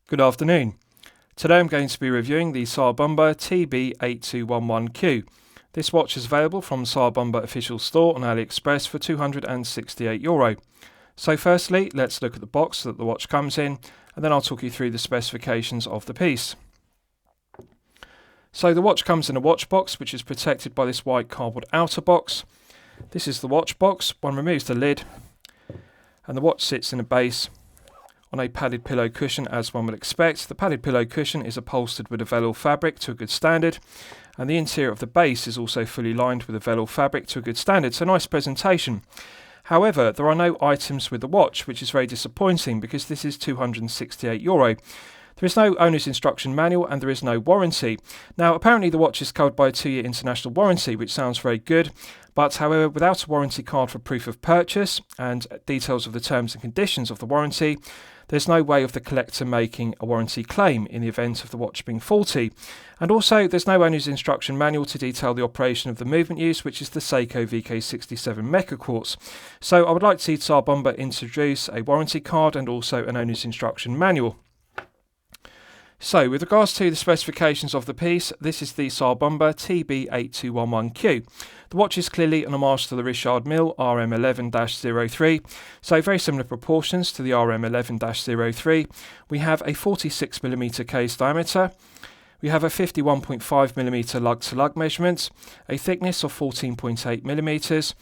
Good afternoon. Today I'm going to be reviewing the Tsar Bomba TB8211Q. This watch is available from Tsar Bomba official store on AliExpress for €268. So firstly, let's look at the box that the watch comes in, and then I'll talk you through the specifications of the piece. So the watch comes in a watch box, which is protected by this white cardboard outer box. This is the watch box. One removes the lid, and the watch sits in a base on a padded pillow cushion, as one would expect. The padded pillow cushion is upholstered with a velour fabric to a good standard, and the interior of the base is also fully lined with a velour fabric to a good standard, so nice presentation. However, there are no items with the watch, which is very disappointing because this is €268. There is no owner's instruction manual and there is no warranty. Now, apparently the watch is covered by a 2-year international warranty, which sounds very good, but however, without a warranty card for proof of purchase and details of the terms and conditions of the warranty, there's no way of the collector making a warranty claim in the event of the watch being faulty. And also, there's no owner's instruction manual to detail the operation of the movement use, which is the Seiko VK67 Mecha Quartz. So I would like to see Tsar Bomba introduce a warranty card and also an owner's instruction manual. So, with regards to the specifications of the piece, this is the Tsar Bomba TB8211Q. The watch is clearly an homage to the Richard Mille RM11-03, so very similar proportions to the RM11-03. We have a 46mm case diameter. We have a 51.5mm lug-to-lug measurement, a thickness of 14.8mm.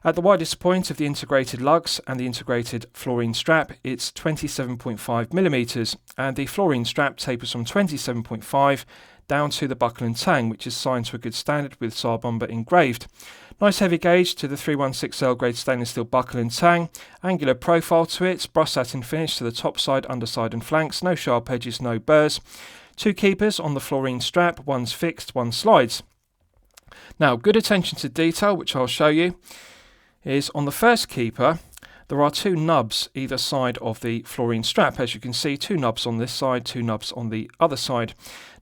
At the widest point of the integrated lugs and the integrated fluorine strap, it's 27.5mm, and the fluorine strap tapers from 27.5 down to the buckle and tang, which is signed to a good standard with Tsar Bomba engraved. Nice heavy gauge to the 316L grade stainless steel buckle and tang, angular profile to it, brush satin finish to the top side, underside and flanks, no sharp edges, no burrs. 2 keepers on the fluorine strap, one's fixed, one slides. Now, good attention to detail, which I'll show you, is on the first keeper, there are 2 nubs either side of the fluorine strap. As you can see, 2 nubs on this side, 2 nubs on the other side.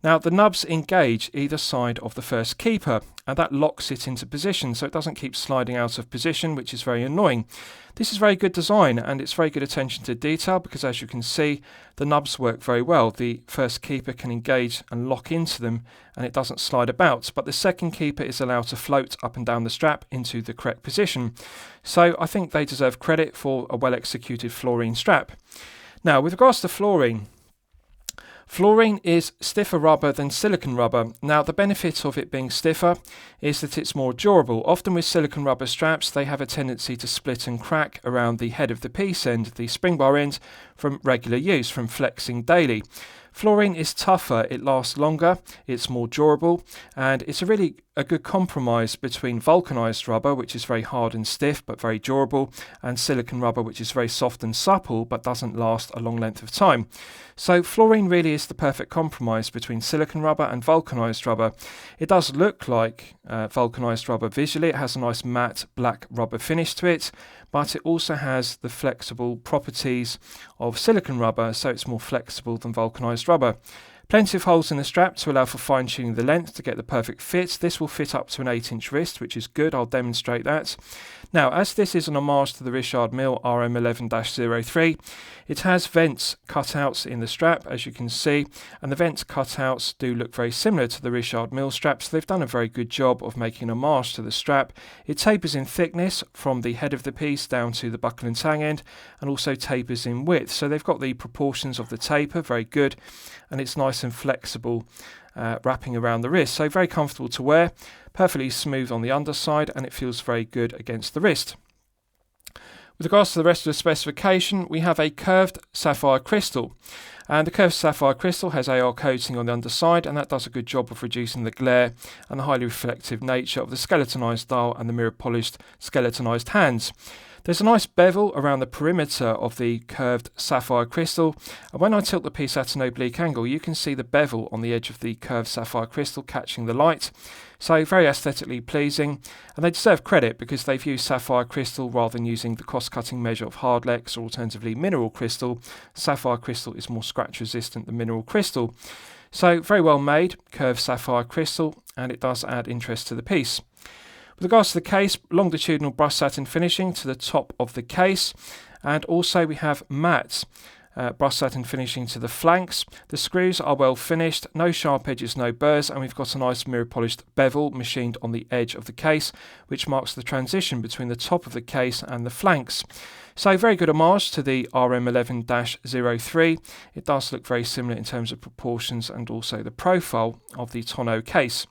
Now, the nubs engage either side of the first keeper, and that locks it into position, so it doesn't keep sliding out of position, which is very annoying. This is very good design, and it's very good attention to detail because, as you can see, the nubs work very well. The first keeper can engage and lock into them, and it doesn't slide about, but the second keeper is allowed to float up and down the strap into the correct position. So I think they deserve credit for a well-executed fluorine strap. Now, with regards to fluorine, fluorine is stiffer rubber than silicon rubber. Now, the benefit of it being stiffer is that it's more durable. Often with silicon rubber straps, they have a tendency to split and crack around the head of the piece end, the spring bar end, from regular use, from flexing daily. Fluorine is tougher, it lasts longer, it's more durable, and it's really a good compromise between vulcanized rubber, which is very hard and stiff but very durable, and silicon rubber, which is very soft and supple but doesn't last a long length of time. So fluorine really is the perfect compromise between silicon rubber and vulcanized rubber. It does look like vulcanized rubber visually. It has a nice matte black rubber finish to it, but it also has the flexible properties of silicon rubber, so it's more flexible than vulcanized rubber. Plenty of holes in the strap to allow for fine-tuning the length to get the perfect fit. This will fit up to an 8-inch wrist, which is good. I'll demonstrate that. Now, as this is an homage to the Richard Mille RM11-03, it has vents cutouts in the strap, as you can see, and the vent cutouts do look very similar to the Richard Mille strap, so they've done a very good job of making an homage to the strap. It tapers in thickness from the head of the piece down to the buckle and tang end, and also tapers in width. So they've got the proportions of the taper, very good, and it's nice and flexible wrapping around the wrist, so very comfortable to wear, perfectly smooth on the underside, and it feels very good against the wrist. With regards to the rest of the specification, we have a curved sapphire crystal, and the curved sapphire crystal has AR coating on the underside, and that does a good job of reducing the glare and the highly reflective nature of the skeletonized dial and the mirror polished skeletonized hands. There's a nice bevel around the perimeter of the curved sapphire crystal, and when I tilt the piece at an oblique angle, you can see the bevel on the edge of the curved sapphire crystal catching the light. So very aesthetically pleasing, and they deserve credit because they've used sapphire crystal rather than using the cost-cutting measure of hardlex or alternatively mineral crystal. Sapphire crystal is more scratch resistant than mineral crystal. So very well made, curved sapphire crystal, and it does add interest to the piece. With regards to the case, longitudinal brush satin finishing to the top of the case, and also we have matte Brush satin finishing to the flanks. The screws are well finished, no sharp edges, no burrs, and we've got a nice mirror polished bevel machined on the edge of the case, which marks the transition between the top of the case and the flanks. So very good homage to the RM11-03. It does look very similar in terms of proportions and also the profile of the tonneau case.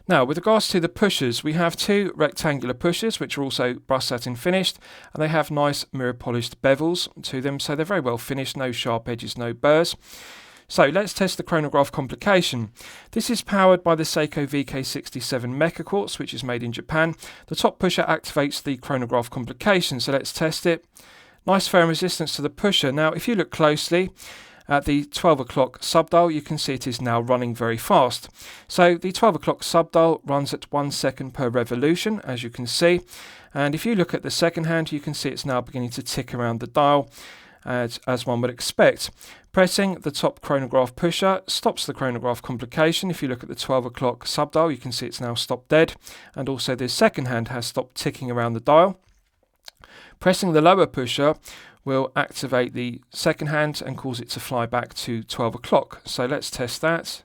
Now, with regards to the pushers, we have two rectangular pushers, which are also brush satin finished, and they have nice mirror polished bevels to them, so they're very well finished, no sharp edges, no burrs. So let's test the chronograph complication. This is powered by the Seiko VK67 Mecha Quartz, which is made in Japan. The top pusher activates the chronograph complication, so let's test it. Nice firm resistance to the pusher. Now, if you look closely, at the 12 o'clock subdial, you can see it is now running very fast. So the 12 o'clock subdial runs at 1 second per revolution, as you can see. And if you look at the second hand, you can see it's now beginning to tick around the dial, as one would expect. Pressing the top chronograph pusher stops the chronograph complication. If you look at the 12 o'clock subdial, you can see it's now stopped dead. And also the second hand has stopped ticking around the dial. Pressing the lower pusher will activate the second hand and cause it to fly back to 12 o'clock. So let's test that.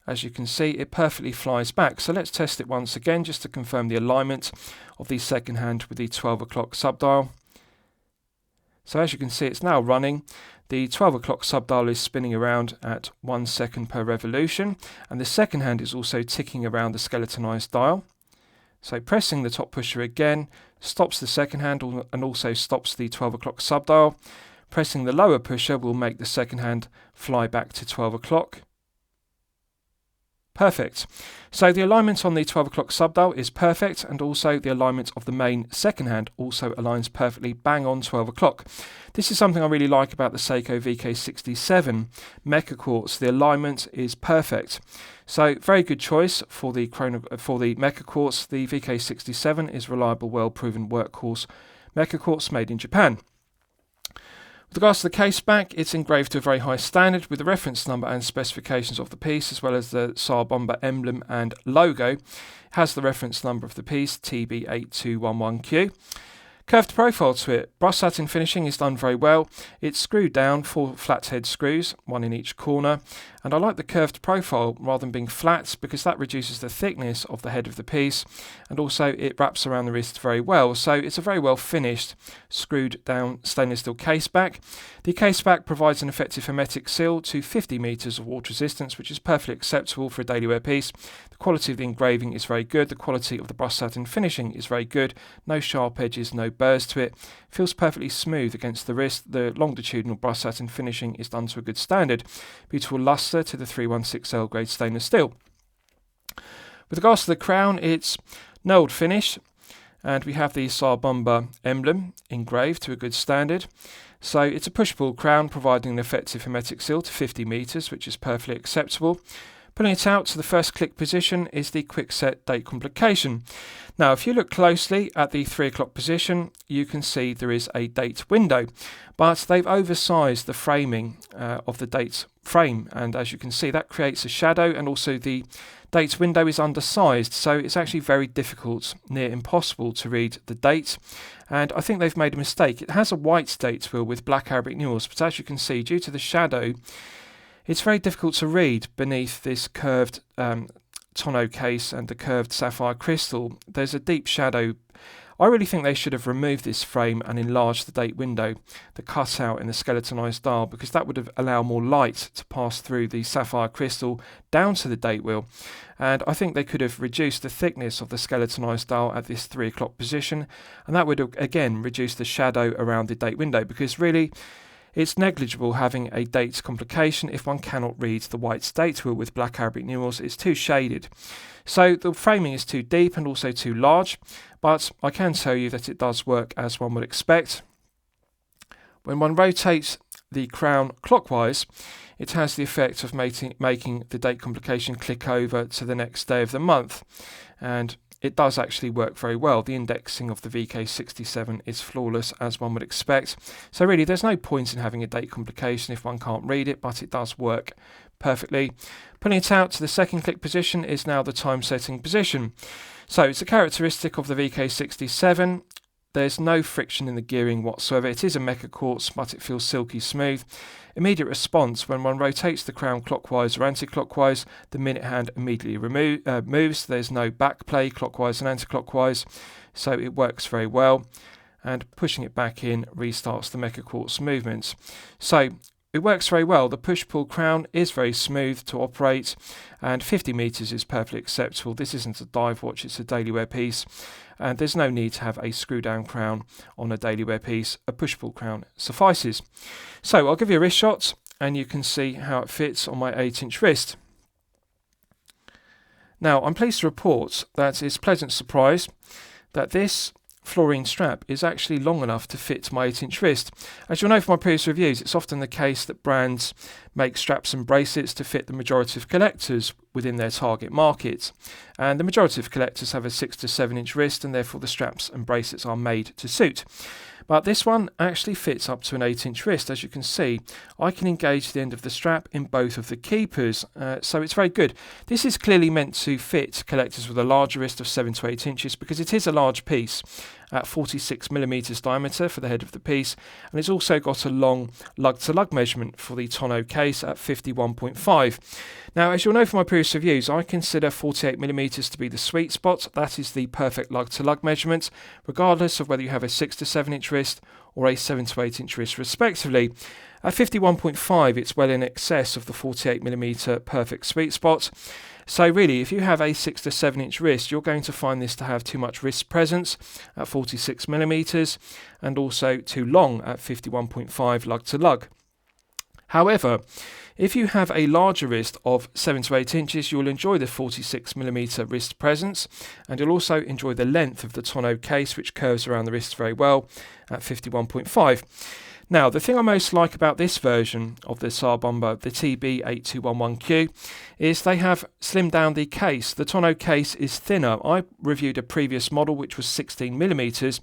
As you can see, it perfectly flies back. So let's test it once again just to confirm the alignment of the second hand with the 12 o'clock subdial. So as you can see, it's now running. The 12 o'clock subdial is spinning around at 1 second per revolution, and the second hand is also ticking around the skeletonized dial. So pressing the top pusher again stops the second hand and also stops the 12 o'clock subdial. Pressing the lower pusher will make the second hand fly back to 12 o'clock. Perfect. So the alignment on the 12 o'clock subdial is perfect, and also the alignment of the main second hand also aligns perfectly bang on 12 o'clock. This is something I really like about the Seiko VK67 Mecha Quartz. The alignment is perfect. So very good choice for the Mecha Quartz. The VK67 is reliable, well-proven workhorse Mecha Quartz made in Japan. With regards to the case back, it's engraved to a very high standard with the reference number and specifications of the piece, as well as the Tsar Bomba emblem and logo. It has the reference number of the piece, TB8211Q. Curved profile to it. Brush satin finishing is done very well. It's screwed down, 4 flathead screws, 1 in each corner. And I like the curved profile rather than being flat, because that reduces the thickness of the head of the piece, and also it wraps around the wrist very well. So it's a very well finished, screwed down stainless steel case back. The case back provides an effective hermetic seal to 50 meters of water resistance, which is perfectly acceptable for a daily wear piece. The quality of the engraving is very good. The quality of the brush satin finishing is very good. No sharp edges, no burrs to it. Feels perfectly smooth against the wrist. The longitudinal brush satin finishing is done to a good standard. Beautiful luster to the 316L grade stainless steel. With regards to the crown, it's knurled finish, and we have the Tsar Bomba emblem engraved to a good standard. So it's a push-pull crown providing an effective hermetic seal to 50 meters, which is perfectly acceptable. Pulling it out to the first click position is the quick set date complication. Now, if you look closely at the 3 o'clock position, you can see there is a date window, but they've oversized the framing of the date frame, and as you can see, that creates a shadow, and also the date window is undersized, so it's actually very difficult, near impossible, to read the date. And I think they've made a mistake. It has a white date wheel with black Arabic numerals, but as you can see, due to the shadow, it's very difficult to read beneath this curved tonneau case and the curved sapphire crystal. There's a deep shadow. I really think they should have removed this frame and enlarged the date window, the cutout in the skeletonized dial, because that would have allowed more light to pass through the sapphire crystal down to the date wheel. And I think they could have reduced the thickness of the skeletonized dial at this 3 o'clock position, and that would have, again, reduced the shadow around the date window, because really it's negligible having a date complication if one cannot read the white date wheel with black Arabic numerals. It's too shaded. So the framing is too deep and also too large, but I can tell you that it does work as one would expect. When one rotates the crown clockwise, it has the effect of making the date complication click over to the next day of the month, and it does actually work very well. The indexing of the VK67 is flawless, as one would expect. So really, there's no point in having a date complication if one can't read it, but it does work perfectly. Pulling it out to the second click position is now the time setting position. So it's a characteristic of the VK67 there's no friction in the gearing whatsoever. It is a mecha quartz, but it feels silky smooth. Immediate response: when one rotates the crown clockwise or anti-clockwise, the minute hand immediately moves. There's no back play clockwise and anti-clockwise, so it works very well. And pushing it back in restarts the mecha quartz movements. So it works very well. The push-pull crown is very smooth to operate, and 50 meters is perfectly acceptable. This isn't a dive watch, it's a daily wear piece, and there's no need to have a screw-down crown on a daily wear piece. A push-pull crown suffices. So I'll give you a wrist shot, and you can see how it fits on my 8-inch wrist. Now, I'm pleased to report that it's a pleasant surprise that this fluorine strap is actually long enough to fit my 8-inch wrist. As you'll know from my previous reviews, it's often the case that brands make straps and bracelets to fit the majority of collectors within their target market, and the majority of collectors have a 6 to 7-inch wrist, and therefore the straps and bracelets are made to suit. But this one actually fits up to an 8-inch wrist. As you can see, I can engage the end of the strap in both of the keepers, so it's very good. This is clearly meant to fit collectors with a larger wrist of 7 to 8 inches, because it is a large piece at 46mm diameter for the head of the piece, and it's also got a long lug-to-lug measurement for the tonneau case at 51.5. Now, as you'll know from my previous reviews, I consider 48mm to be the sweet spot. That is the perfect lug-to-lug measurement, regardless of whether you have a 6 to 7-inch wrist or a 7 to 8-inch wrist respectively. At 51.5, it's well in excess of the 48mm perfect sweet spot. So really, if you have a 6 to 7-inch wrist, you're going to find this to have too much wrist presence at 46mm, and also too long at 51.5 lug to lug. However, if you have a larger wrist of 7 to 8 inches, you'll enjoy the 46mm wrist presence, and you'll also enjoy the length of the tonneau case, which curves around the wrist very well at 51.5. Now, the thing I most like about this version of the Tsar Bomba, the TB8211Q, is they have slimmed down the case. The tonneau case is thinner. I reviewed a previous model which was 16mm,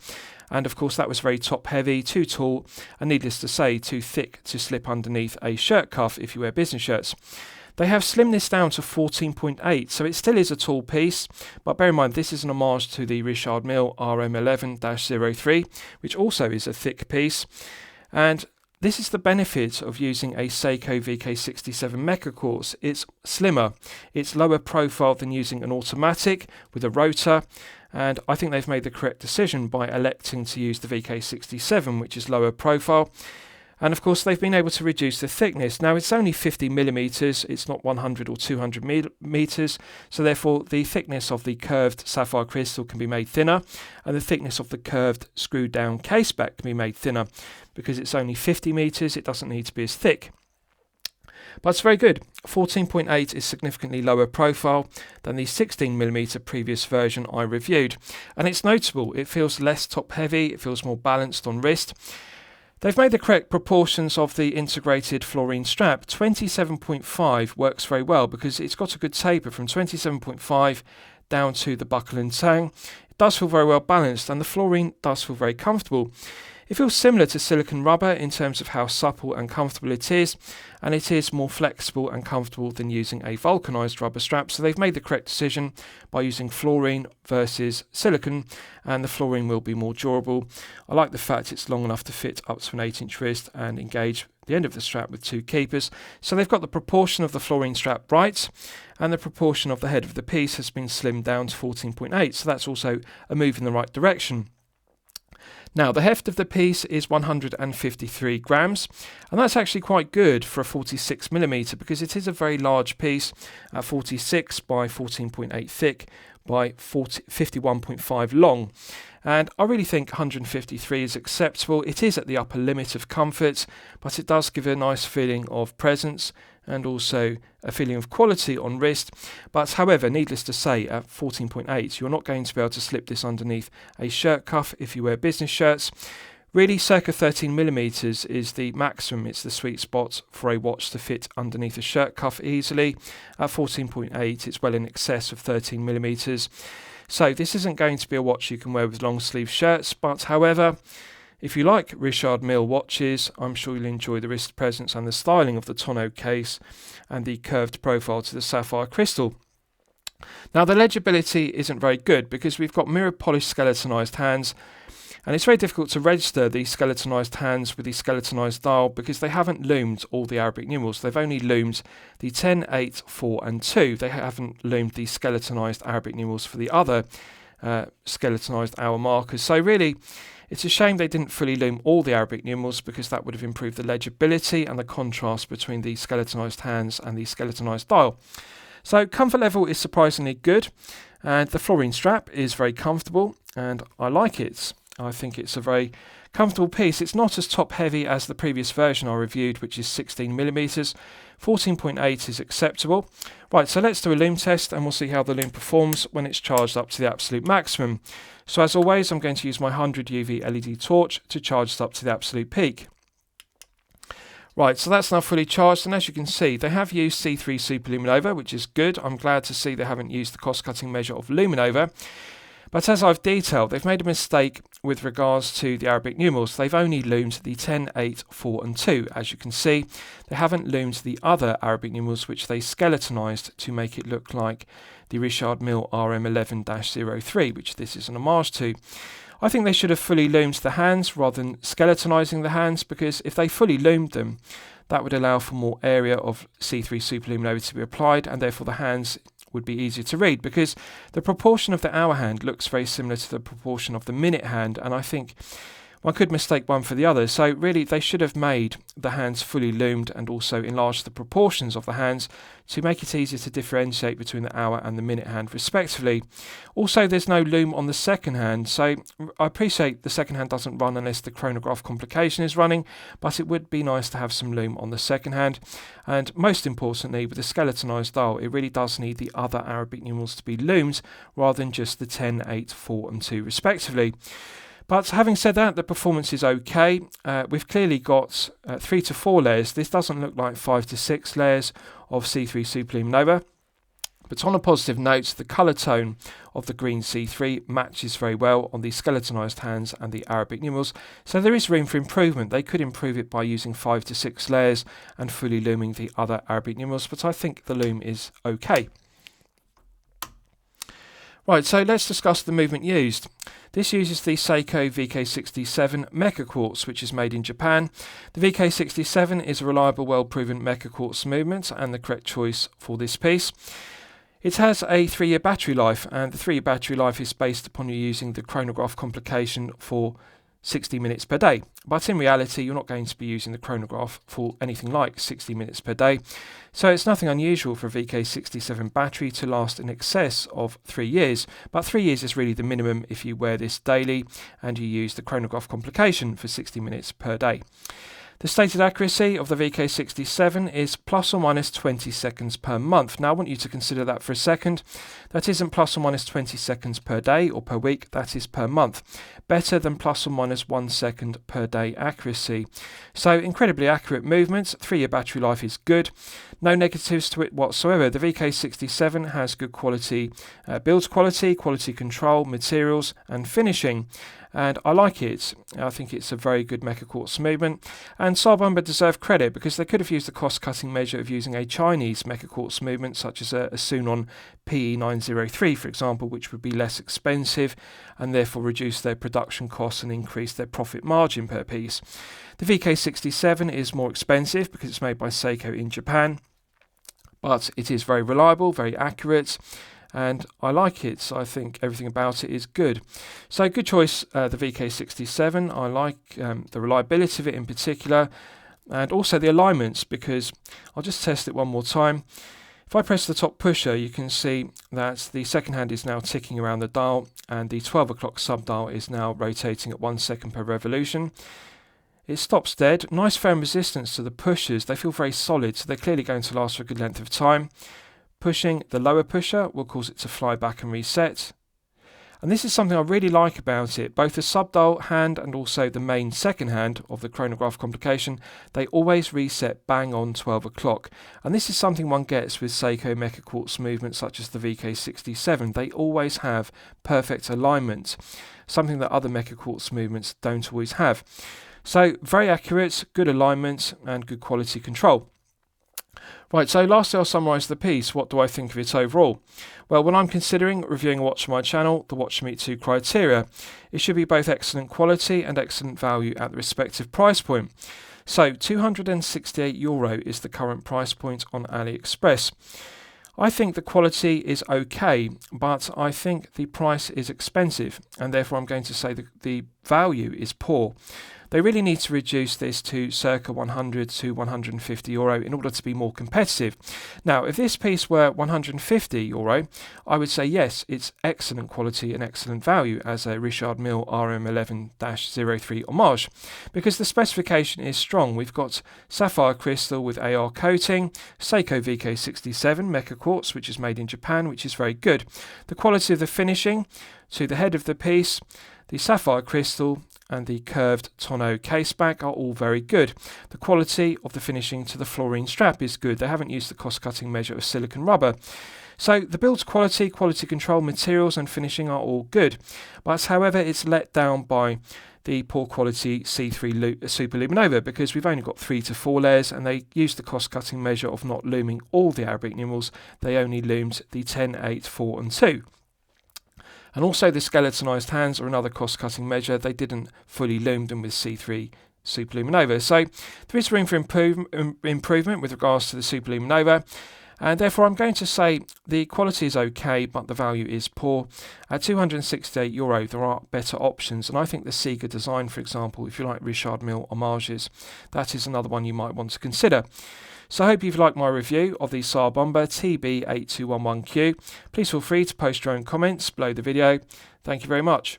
and of course that was very top heavy, too tall, and needless to say, too thick to slip underneath a shirt cuff if you wear business shirts. They have slimmed this down to 14.8, so it still is a tall piece, but bear in mind this is an homage to the Richard Mille RM11-03, which also is a thick piece. And this is the benefit of using a Seiko VK67 Mecha Quartz. It's slimmer, it's lower profile than using an automatic with a rotor, and I think they've made the correct decision by electing to use the VK67, which is lower profile. And of course they've been able to reduce the thickness. Now it's only 50mm, it's not 100 or 200 meters, so therefore the thickness of the curved sapphire crystal can be made thinner, and the thickness of the curved screwed down case back can be made thinner. Because it's only 50 meters, it doesn't need to be as thick. But it's very good. 14.8 is significantly lower profile than the 16mm previous version I reviewed. And it's notable, it feels less top heavy, it feels more balanced on wrist. They've made the correct proportions of the integrated fluorine strap. 27.5 works very well because it's got a good taper from 27.5 down to the buckle and tang. It does feel very well balanced, and the fluorine does feel very comfortable. It feels similar to silicone rubber in terms of how supple and comfortable it is, and it is more flexible and comfortable than using a vulcanized rubber strap. So they've made the correct decision by using fluorine versus silicone, and the fluorine will be more durable. I like the fact it's long enough to fit up to an 8-inch wrist and engage the end of the strap with two keepers. So they've got the proportion of the fluorine strap right, and the proportion of the head of the piece has been slimmed down to 14.8. So that's also a move in the right direction. Now, the heft of the piece is 153 grams, and that's actually quite good for a 46mm because it is a very large piece at 46 by 14.8 thick by 51.5 long. And I really think 153 is acceptable. It is at the upper limit of comfort, but it does give a nice feeling of presence and also a feeling of quality on wrist. But however, needless to say, at 14.8, you're not going to be able to slip this underneath a shirt cuff if you wear business shirts. Really, circa 13mm is the maximum, it's the sweet spot for a watch to fit underneath a shirt cuff easily. At 14.8, it's well in excess of 13mm. So this isn't going to be a watch you can wear with long sleeve shirts, but however, if you like Richard Mille watches, I'm sure you'll enjoy the wrist presence and the styling of the tonneau case and the curved profile to the sapphire crystal. Now, the legibility isn't very good because we've got mirror polished skeletonized hands. And it's very difficult to register the skeletonized hands with the skeletonized dial because they haven't loomed all the Arabic numerals. They've only loomed the 10, 8, 4 and 2. They haven't loomed the skeletonized Arabic numerals for the other skeletonized hour markers. So really, it's a shame they didn't fully loom all the Arabic numerals because that would have improved the legibility and the contrast between the skeletonized hands and the skeletonized dial. So comfort level is surprisingly good, and the fluorine strap is very comfortable and I like it. I think it's a very comfortable piece. It's not as top heavy as the previous version I reviewed, which is 16mm. 14.8 is acceptable. Right, so let's do a Lume test and we'll see how the Lume performs when it's charged up to the absolute maximum. So as always, I'm going to use my 100 UV LED torch to charge it up to the absolute peak. Right, so that's now fully charged, and as you can see, they have used C3 Superluminova, which is good. I'm glad to see they haven't used the cost-cutting measure of Luminova. But as I've detailed, they've made a mistake with regards to the Arabic numerals. They've only loomed the 10, 8, 4 and 2. As you can see, they haven't loomed the other Arabic numerals which they skeletonized to make it look like the Richard Mille RM11-03, which this is an homage to. I think they should have fully loomed the hands rather than skeletonizing the hands, because if they fully loomed them, that would allow for more area of C3 Superluminova to be applied, and therefore the hands would be easier to read, because the proportion of the hour hand looks very similar to the proportion of the minute hand, and I think one could mistake one for the other. So really they should have made the hands fully loomed and also enlarged the proportions of the hands to make it easier to differentiate between the hour and the minute hand respectively. Also, there's no loom on the second hand, so I appreciate the second hand doesn't run unless the chronograph complication is running, but it would be nice to have some loom on the second hand. And most importantly, with the skeletonized dial, it really does need the other Arabic numerals to be loomed rather than just the 10, 8, 4 and 2 respectively. But having said that, the performance is okay. We've clearly got 3 to 4 layers. This doesn't look like 5 to 6 layers of C3 Superluminova. But on a positive note, the colour tone of the green C3 matches very well on the skeletonized hands and the Arabic numerals. So there is room for improvement. They could improve it by using 5 to 6 layers and fully looming the other Arabic numerals. But I think the loom is okay. Right, so let's discuss the movement used. This uses the Seiko VK67 Mecha Quartz, which is made in Japan. The VK67 is a reliable, well-proven Mecha Quartz movement and the correct choice for this piece. It has a 3-year battery life, and the 3-year battery life is based upon you using the chronograph complication for 60 minutes per day. But in reality, you're not going to be using the chronograph for anything like 60 minutes per day. So it's nothing unusual for a VK67 battery to last in excess of 3 years. But 3 years is really the minimum if you wear this daily and you use the chronograph complication for 60 minutes per day. The stated accuracy of the VK67 is plus or minus 20 seconds per month. Now I want you to consider that for a second. That isn't plus or minus 20 seconds per day or per week, that is per month. Better than plus or minus 1 second per day accuracy. So incredibly accurate movements, 3-year battery life is good. No negatives to it whatsoever. The VK67 has good quality build quality, quality control, materials and finishing. And I like it. I think it's a very good Mecha Quartz movement. And Tsar Bomba deserve credit because they could have used the cost-cutting measure of using a Chinese Mecha Quartz movement, such as a Sunon PE903, for example, which would be less expensive and therefore reduce their production costs and increase their profit margin per piece. The VK67 is more expensive because it's made by Seiko in Japan, but it is very reliable, very accurate, and I like it. So I think everything about it is good. So good choice, the VK67. I like the reliability of it in particular, and also the alignments, because I'll just test it one more time. If I press the top pusher, you can see that the second hand is now ticking around the dial, and the 12 o'clock sub-dial is now rotating at 1 second per revolution. It stops dead. Nice firm resistance to the pushers. They feel very solid, so they're clearly going to last for a good length of time. Pushing the lower pusher will cause it to fly back and reset. And this is something I really like about it. Both the sub-dial hand and also the main second hand of the chronograph complication, they always reset bang on 12 o'clock. And this is something one gets with Seiko Mecha Quartz movements such as the VK67. They always have perfect alignment, something that other Mecha Quartz movements don't always have. So very accurate, good alignment and good quality control. Right, so lastly I'll summarise the piece. What do I think of it overall? Well, when I'm considering reviewing a watch for my channel, the watch should meet 2 criteria. It should be both excellent quality and excellent value at the respective price point. So €268 is the current price point on AliExpress. I think the quality is okay, but I think the price is expensive, and therefore I'm going to say the value is poor. They really need to reduce this to circa €100 to €150 in order to be more competitive. Now, if this piece were €150, I would say yes, it's excellent quality and excellent value as a Richard Mille RM11-03 homage, because the specification is strong. We've got sapphire crystal with AR coating, Seiko VK67 Mecha quartz, which is made in Japan, which is very good. The quality of the finishing to the head of the piece, the sapphire crystal and the curved tonneau caseback are all very good. The quality of the finishing to the fluorine strap is good. They haven't used the cost-cutting measure of silicon rubber. So the build quality, quality control, materials and finishing are all good. But however, it's let down by the poor quality C3 Super Luminova, because we've only got 3 to 4 layers and they used the cost-cutting measure of not looming all the Arabic numerals. They only loomed the 10, 8, 4 and 2. And also the skeletonized hands are another cost-cutting measure. They didn't fully loom them with C3 Super Luminova. So there is room for improvement with regards to the Super Luminova. And therefore I'm going to say the quality is okay, but the value is poor. At €268 there are better options. And I think the Sega design, for example, if you like Richard Mille homages, that is another one you might want to consider. So I hope you've liked my review of the Tsar Bomba TB8211Q. Please feel free to post your own comments below the video. Thank you very much.